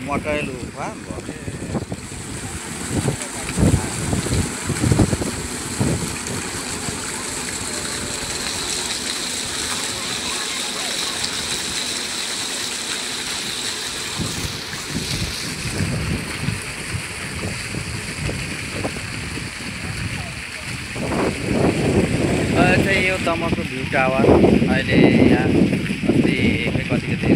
मटैलु farm भयो। चाहिँ यो दमकको भ्यू टावर अहिले यहाँ अस्ति कतिको थियो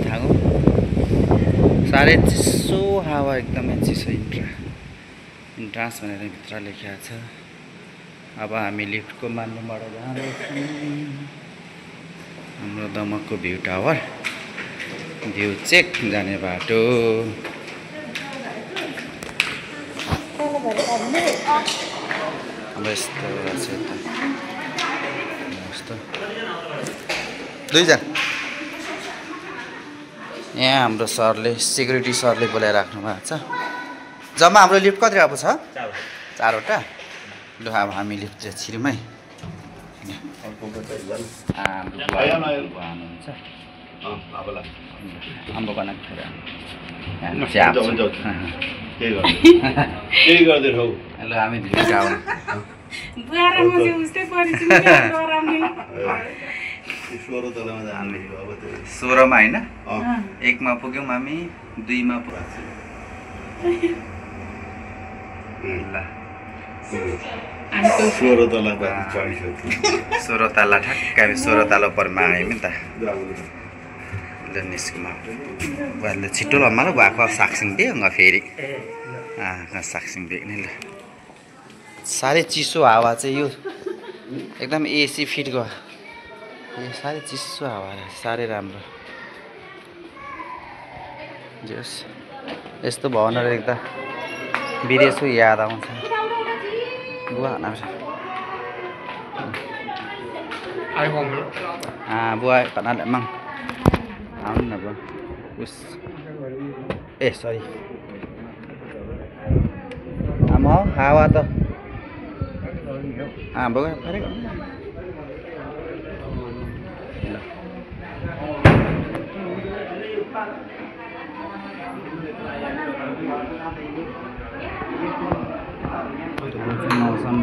थाहा साह्रै चिसो हावा एकदमै चिसो इन्ट्रान्स भनेर भित्र लेखिएको छ। अब हामी लिफ्टको मान्यबाट जाँदैछौँ हाम्रो दमकको भ्यू टावर भ्यू चेक जाने बाटो। अब यस्तो रहेछ यस्तो दुईजना यहाँ हाम्रो सरले सिक्युरिटी सरले बोलाइराख्नु भएको छ। जम्मा हाम्रो लिफ्ट कति अब छ? 4वटा। लु अब हामी लिफ्ट चाहिँ छिरौँ है। आम्बो बनाएको ल हामी लिफ्ट आउँ। 16मा होइन 1मा पुग्यौँ हामी 2मा पुग्यौँ। ल 16 तला ठ्याक्कै हामी 16 तला उपरमा आयौँ नि त। ल निस्कौँ अहिले छिटो लम्मा भएको साक्सिङ दियो फेरि साक्सिङ दियो नि। ल साह्रै चिसो हावा चाहिँ यो एकदम एसी फिट गयो। यो साह्रै चिसो हावा साह्रै राम्रो। जस यस्तो भवनहरू देख्दा विदेशको याद आउँछ। बुवा बुवा कनाडा माग आउनु न बुवा उस ए सरी आमा हावा त बुवा मौसम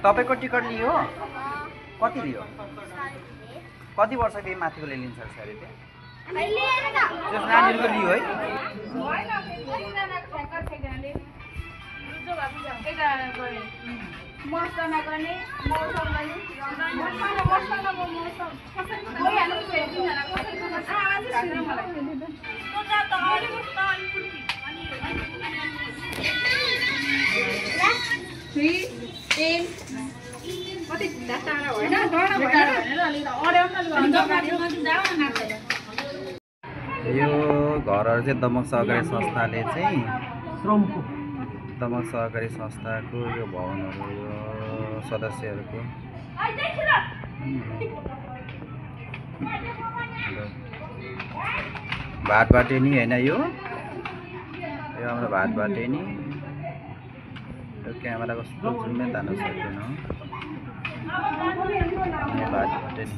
तपाईँको टिकट लियो कति लियो कति वर्षको माथिकोले लिन्छ सर त्यो नानीहरूको लियो है यो घरहरू चाहिँ दमक सहकारी संस्थाले चाहिँ दमक सहकारी संस्थाको यो भवनहरू यो सदस्यहरूको भाटबाटेनी हैन यो हाम्रो भाटबाटेनी यो क्यामेरा कस्तो जुम्मै तान्न सक्दैन भाटबाटेनी